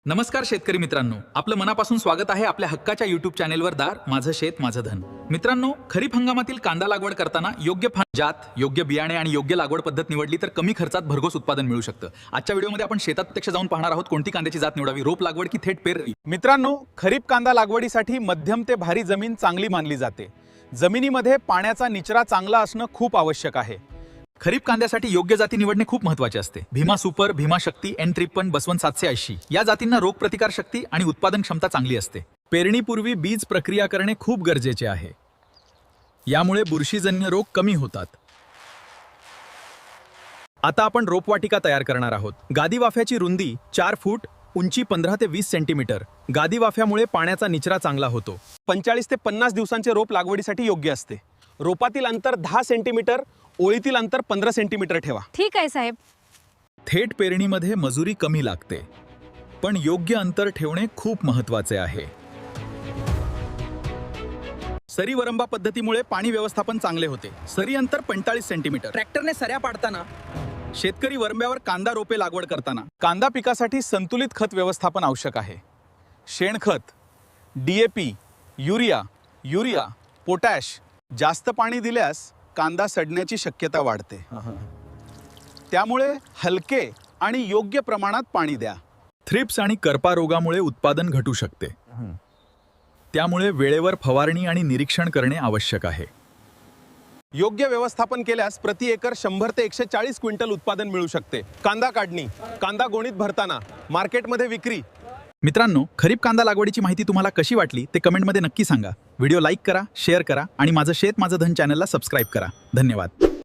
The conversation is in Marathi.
नमस्कार शेतकरी मित्रांनो, आपलं मनापासून स्वागत आहे आपल्या हक्काच्या YouTube चॅनेलवर दार माझं शेत माझं धन. मित्रांनो, खरीप हंगामातील कांदा लागवड करताना योग्य जात, योग्य बियाणे आणि योग्य लागवड पद्धत निवडली तर कमी खर्चात भरघोस उत्पादन मिळू शकतं. आजच्या व्हिडिओमध्ये आपण शेतात प्रत्यक्ष जाऊन पाहणार आहोत कोणती कांद्याची जात निवडावी, रोप लागवड की थेट पेरणी. मित्रांनो, खरीप कांदा लागवडीसाठी मध्यम ते भारी जमीन चांगली मानली जाते. जमिनीमध्ये पाण्याचा निचरा चांगला असणं खूप आवश्यक आहे. खरीप कांद्यासाठी योग्य जाती निवडणे खूप महत्त्वाचे असते. भीमा सुपर, भीमा शक्ती, N53, बसवंत 780 या जातींना रोगप्रतिकार शक्ती आणि उत्पादन क्षमता चांगली असते. पेरणीपूर्वी बीज प्रक्रिया करणे खूप गरजेचे आहे. यामुळे बुरशीजन्य रोग कमी होतात. आता आपण रोपवाटिका तयार करणार आहोत. गादी वाफ्याची रुंदी 4 फूट, उंची 15 ते 20 सेंटीमीटर. गादी वाफ्यामुळे पाण्याचा निचरा चांगला होतो. 45 ते 50 दिवसांचे रोप लागवडीसाठी योग्य असते. रोपातील अंतर 10 सेंटीमीटर, ओळीतील अंतर 15 सेंटीमीटर ठेवा. ठीक आहे साहेब. थेट पेरणीमध्ये मजुरी कमी लागते, पण योग्य अंतर ठेवणे खूप महत्त्वाचे आहे. सरी वरंबा पद्धतीमुळे पाणी व्यवस्थापन चांगले होते. सरी अंतर 45 सेंटीमीटर. ट्रॅक्टरने सऱ्या पाडताना, शेतकरी वरंब्यावर कांदा रोपे लागवड करताना कांदा पिकासाठी संतुलित खत व्यवस्थापन आवश्यक आहे. शेणखत, DAP, युरिया, पोटॅश जास्त पाणी दिल्यास कांदा सडण्याची शक्यता वाढते. त्यामुळे हलके आणि योग्य प्रमाणात पाणी द्या. थ्रिप्स आणि करपा रोगामुळे उत्पादन घटू शकते. त्यामुळे वेळेवर फवारणी आणि निरीक्षण करणे आवश्यक आहे. योग्य व्यवस्थापन केल्यास प्रति एकर 100 ते 140 क्विंटल उत्पादन मिळू शकते. कांदा काढणी, कांदा गोणीत भरताना, मार्केटमध्ये विक्री. मित्रांनो, खरीप कांदा लागवडीची माहिती तुम्हाला कशी वाटली ते कमेंटमध्ये नक्की सांगा. व्हिडिओ लाईक करा, शेअर करा आणि माझं शेत माझं धन चॅनलला सबस्क्राईब करा. धन्यवाद.